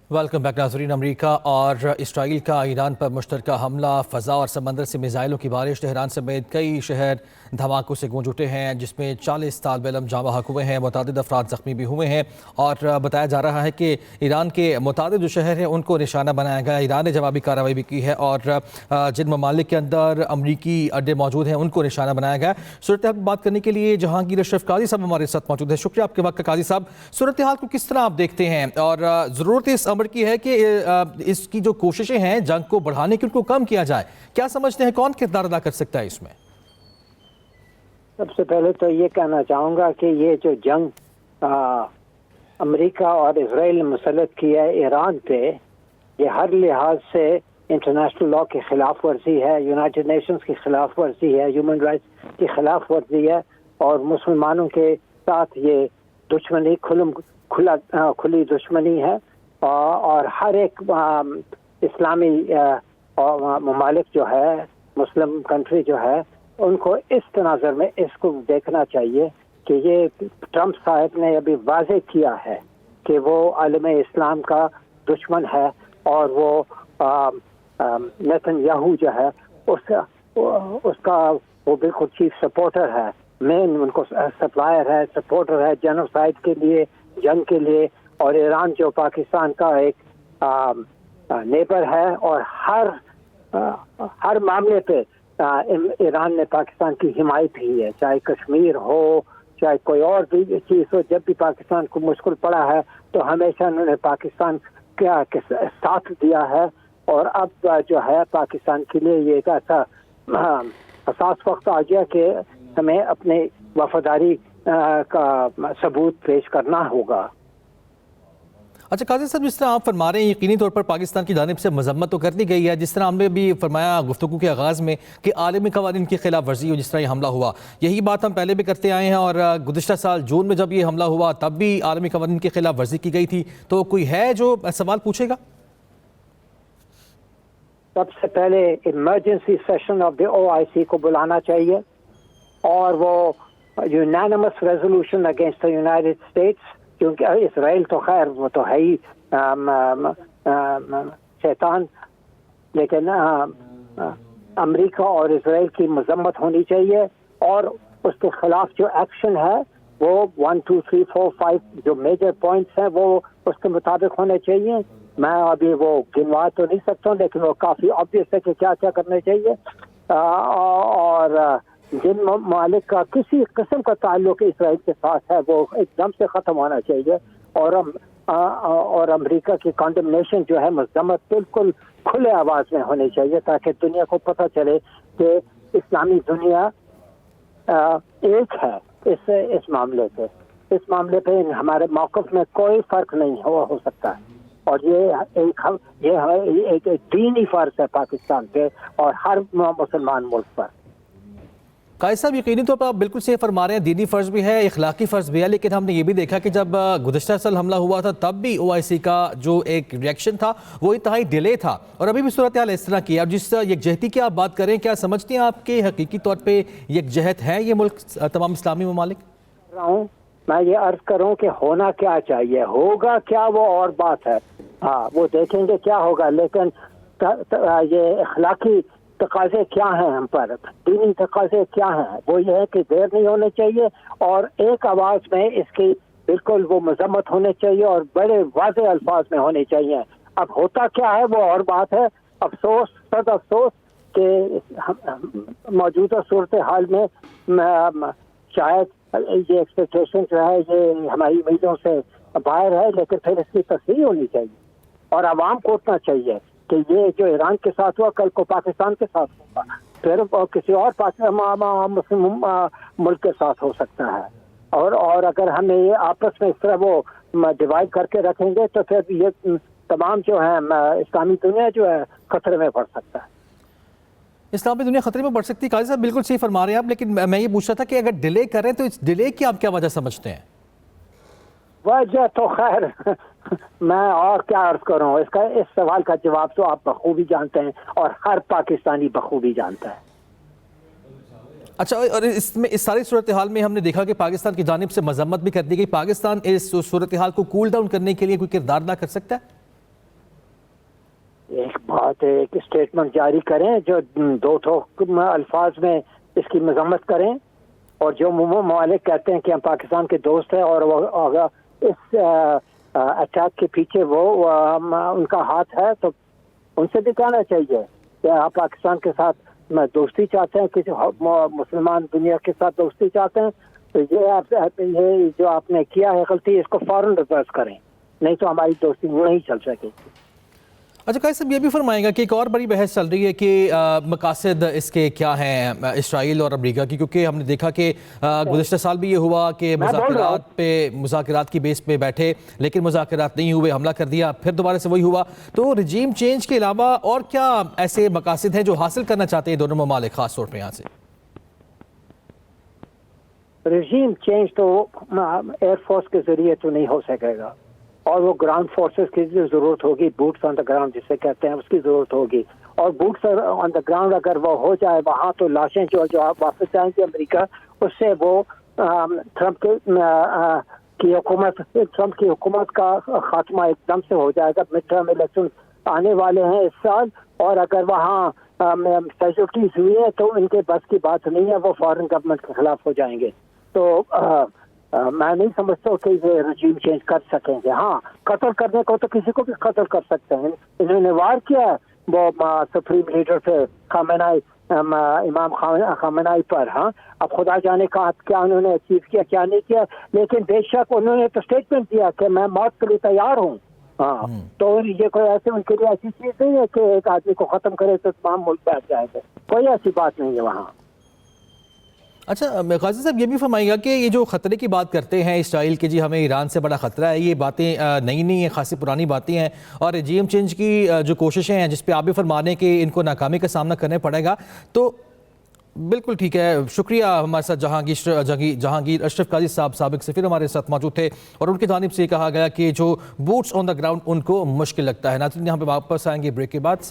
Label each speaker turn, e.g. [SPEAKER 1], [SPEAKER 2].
[SPEAKER 1] Welcome back ناظرین۔ امریکہ اور اسرائیل کا ایران پر مشترکہ حملہ، فضا اور سمندر سے میزائلوں کی بارش، تہران سمیت کئی شہر دھماکوں سے گونج اٹھے ہیں جس میں 40 طالب علم جاں بحق ہوئے ہیں، متعدد افراد زخمی بھی ہوئے ہیں اور بتایا جا رہا ہے کہ ایران کے متعدد جو شہر ہیں ان کو نشانہ بنایا گیا۔ ایران نے جوابی کارروائی بھی کی ہے اور جن ممالک کے اندر امریکی اڈے موجود ہیں ان کو نشانہ بنایا گیا۔ صورتحال پر بات کرنے کے لیے جہانگیر اشرف قاضی صاحب ہمارے ساتھ موجود ہیں۔ شکریہ آپ کے وقت کا قاضی صاحب۔ صورتحال کو کس طرح آپ دیکھتے ہیں اور ضرورت اس امر کی ہے کہ اس کی جو کوششیں ہیں جنگ کو بڑھانے کی ان کو کم کیا جائے، کیا سمجھتے ہیں کون کردار ادا کر سکتا ہے اس میں؟
[SPEAKER 2] سب سے پہلے تو یہ کہنا چاہوں گا کہ یہ جو جنگ امریکہ اور اسرائیل نے مسلط کیا ہے ایران پہ، یہ ہر لحاظ سے انٹرنیشنل لا کی خلاف ورزی ہے، یونائٹڈ نیشنز کی خلاف ورزی ہے، ہیومن رائٹس کی خلاف ورزی ہے اور مسلمانوں کے ساتھ یہ دشمنی کھلی دشمنی ہے اور ہر ایک اسلامی ممالک جو ہے، مسلم کنٹری جو ہے، ان کو اس تناظر میں اس کو دیکھنا چاہیے کہ یہ ٹرمپ صاحب نے ابھی واضح کیا ہے کہ وہ عالم اسلام کا دشمن ہے اور وہ نیتن یاہو جو ہے اس کا وہ بالکل چیف سپورٹر ہے، مین ان کو سپلائر ہے، سپورٹر ہے جینوسائیڈ کے لیے، جنگ کے لیے۔ اور ایران جو پاکستان کا ایک نیبر ہے اور ہر معاملے پہ ایران نے پاکستان کی حمایت کی ہے، چاہے کشمیر ہو چاہے کوئی اور بھی چیز ہو۔ جب بھی پاکستان کو مشکل پڑا ہے تو ہمیشہ انہوں نے پاکستان کا ساتھ دیا ہے اور اب جو ہے پاکستان کے لیے یہ ایک ایسا حساس وقت آ گیا کہ ہمیں اپنے وفاداری کا ثبوت پیش کرنا ہوگا۔
[SPEAKER 1] اچھا قاضی صاحب، جس طرح آپ فرما رہے ہیں یقینی طور پر پاکستان کی جانب سے مذمت تو کر دی گئی ہے، جس طرح ہم نے بھی فرمایا گفتگو کے آغاز میں کہ عالمی قوانین کی خلاف ورزی ہو جس طرح یہ حملہ ہوا، یہی بات ہم پہلے بھی کرتے آئے ہیں اور گزشتہ سال جون میں جب یہ حملہ ہوا تب بھی عالمی قوانین کی خلاف ورزی کی گئی تھی، تو کوئی ہے جو سوال پوچھے گا؟
[SPEAKER 2] سب سے پہلے emergency session of the OIC کو بلانا چاہیے اور وہ unanimous resolution against the United States, کیونکہ اسرائیل تو خیر وہ تو ہے ہی شیطان، لیکن امریکہ اور اسرائیل کی مذمت ہونی چاہیے اور اس کے خلاف جو ایکشن ہے وہ 1 2 3 4 5 جو میجر پوائنٹس ہیں وہ اس کے مطابق ہونے چاہیے۔ میں ابھی وہ گنوا تو نہیں سکتا ہوں لیکن وہ کافی آبویس ہے کہ کیا کیا کرنا چاہیے اور جن ممالک کا کسی قسم کا تعلق اسرائیل کے ساتھ ہے وہ ایک دم سے ختم ہونا چاہیے اور امریکہ کی کنڈمنیشن جو ہے مذمت بالکل کھلے آواز میں ہونی چاہیے تاکہ دنیا کو پتہ چلے کہ اسلامی دنیا ایک ہے اس معاملے پہ۔ اس معاملے پہ ہمارے موقف میں کوئی فرق نہیں ہو سکتا اور یہ ایک دینی فرض ہے پاکستان پہ اور ہر مسلمان ملک پر۔
[SPEAKER 1] قاضی صاحب یقینی طور پر آپ بالکل صحیح فرما رہے ہیں، دینی فرض بھی ہے، اخلاقی فرض بھی ہے، لیکن ہم نے یہ بھی دیکھا کہ جب گزشتہ سال حملہ ہوا تھا تب بھی OIC کا جو ایک ریئیکشن تھا وہ انتہائی ڈیلے تھا اور ابھی بھی صورتحال اس طرح کی ہے۔ اور جس یکجہتی کی آپ بات کریں، کیا سمجھتے ہیں آپ کہ حقیقی طور پہ یکجہت ہے یہ ملک، تمام اسلامی ممالک؟
[SPEAKER 2] میں یہ عرض کروں کہ ہونا کیا چاہیے، ہوگا کیا وہ اور بات ہے، ہاں وہ دیکھیں گے کیا ہوگا، لیکن یہ اخلاقی تقاضے کیا ہیں ہم پر، دینی تقاضے کیا ہیں، وہ یہ ہے کہ دیر نہیں ہونے چاہیے اور ایک آواز میں اس کی بالکل وہ مذمت ہونے چاہیے اور بڑے واضح الفاظ میں ہونے چاہیے۔ اب ہوتا کیا ہے وہ اور بات ہے۔ افسوس، صد افسوس کہ موجودہ صورتحال میں شاید یہ ایکسپیکٹیشن جو ہے یہ ہماری امیدوں سے باہر ہے، لیکن پھر اس کی تصحیح ہونی چاہیے اور عوام کو اٹھنا چاہیے کہ یہ جو ایران کے ساتھ ہوا کل کو پاکستان کے ساتھ ہوگا، پھر کسی اور مسلم ملک کے ساتھ ہو سکتا ہے اور اگر ہم یہ آپس میں اس طرح وہ ڈیوائڈ کر کے رکھیں گے تو پھر یہ تمام جو ہے اسلامی دنیا جو ہے خطرے میں پڑ سکتا ہے۔
[SPEAKER 1] اسلامی دنیا خطرے میں پڑ سکتی ہے۔ قاضی صاحب بالکل صحیح فرما رہے ہیں آپ، لیکن میں یہ پوچھ رہا تھا کہ اگر ڈیلے کریں تو اس ڈیلے کی آپ کیا وجہ سمجھتے ہیں؟
[SPEAKER 2] وجہ تو خیر میں اور کیا عرض کروں، اس سوال کا جواب تو آپ بخوبی جانتے ہیں اور ہر پاکستانی بخوبی جانتا ہے۔
[SPEAKER 1] اچھا، اور اس میں اس ساری صورتحال میں ہم نے دیکھا کہ پاکستان کی جانب سے مذمت بھی کر دی گئی، پاکستان اس صورتحال کو کول ڈاؤن کرنے کے لیے کوئی کردار ادا کر سکتا ہے؟
[SPEAKER 2] ایک بات ہے، ایک اسٹیٹمنٹ جاری کریں جو دو الفاظ میں اس کی مذمت کریں، اور جو ممالک کہتے ہیں کہ ہم پاکستان کے دوست ہیں اور وہ اس اٹیک کے پیچھے وہ ان کا ہاتھ ہے، تو ان سے بھی کہنا چاہیے کہ آپ پاکستان کے ساتھ دوستی چاہتے ہیں، کسی مسلمان دنیا کے ساتھ دوستی چاہتے ہیں، تو یہ جو آپ نے کیا ہے غلطی، اس کو فوراً ریورس کریں، نہیں تو ہماری دوستی نہیں چل سکے گی۔
[SPEAKER 1] اچھا قائد صاحب، یہ بھی فرمائیں گا کہ ایک اور بڑی بحث چل رہی ہے کہ مقاصد اس کے کیا ہیں اسرائیل اور امریکہ کی، کیونکہ ہم نے دیکھا کہ گزشتہ سال بھی یہ ہوا کہ مذاکرات کی بیس پہ بیٹھے لیکن مذاکرات نہیں ہوئے، حملہ کر دیا، پھر دوبارہ سے وہی ہوا۔ تو رجیم چینج کے علاوہ اور کیا ایسے مقاصد ہیں جو حاصل کرنا چاہتے ہیں دونوں ممالک، خاص طور پہ یہاں سے؟
[SPEAKER 2] رجیم چینج تو ایئر فورس کے ذریعے تو نہیں ہو سکے گا، اور وہ گراؤنڈ فورسز کی ضرورت ہوگی، بوٹس آن دا گراؤنڈ جسے کہتے ہیں، اس کی ضرورت ہوگی، اور بوٹس آن دا گراؤنڈ اگر وہ ہو جائے وہاں، تو لاشیں جو واپس جائیں گی امریکہ، اس سے وہ ٹرمپ کی حکومت کا خاتمہ ایک دم سے ہو جائے گا۔ مڈ ٹرم الیکشن آنے والے ہیں اس سال، اور اگر وہاں کیجولٹیز ہوئی ہیں تو ان کے بس کی بات نہیں ہے، وہ فارن گورنمنٹ کے خلاف ہو جائیں گے۔ تو میں نہیں سمجھتا کہ یہ رجیم چینج کر سکیں گے۔ ہاں، قتل کرنے کو تو کسی کو بھی قتل کر سکتے ہیں، انہوں نے وار کیا ہے وہ سپریم لیڈر سے خامنائی، امام خامنائی پر۔ ہاں، اب خدا جانے کیا انہوں نے اچیو کیا کیا نہیں کیا، لیکن بے شک انہوں نے تو اسٹیٹمنٹ دیا کہ میں موت کے لیے تیار ہوں۔ ہاں، تو یہ کوئی ایسے ان کے لیے ایسی چیز نہیں ہے کہ ایک آدمی کو ختم کرے تو تمام ملک بیٹھ جائے گا، کوئی ایسی بات نہیں ہے وہاں۔
[SPEAKER 1] اچھا غازی صاحب، یہ بھی فرمائیے گا کہ یہ جو خطرے کی بات کرتے ہیں اسرائیل کے، جی ہمیں ایران سے بڑا خطرہ ہے، یہ باتیں نئی نہیں ہیں، خاصی پرانی باتیں ہیں، اور رجیم چینج کی جو کوششیں ہیں جس پہ آپ بھی فرما رہے ہیں کہ ان کو ناکامی کا سامنا کرنا پڑے گا، تو بالکل ٹھیک ہے۔ شکریہ، ہمارے ساتھ جہانگیر اشرف قاضی صاحب، سابق سفیر ہمارے ساتھ موجود تھے، اور ان کی جانب سے یہ کہا گیا کہ جو بوٹس آن دا گراؤنڈ ان کو مشکل لگتا ہے۔ ناظرین، یہاں پہ واپس آئیں گے بریک کے بعد۔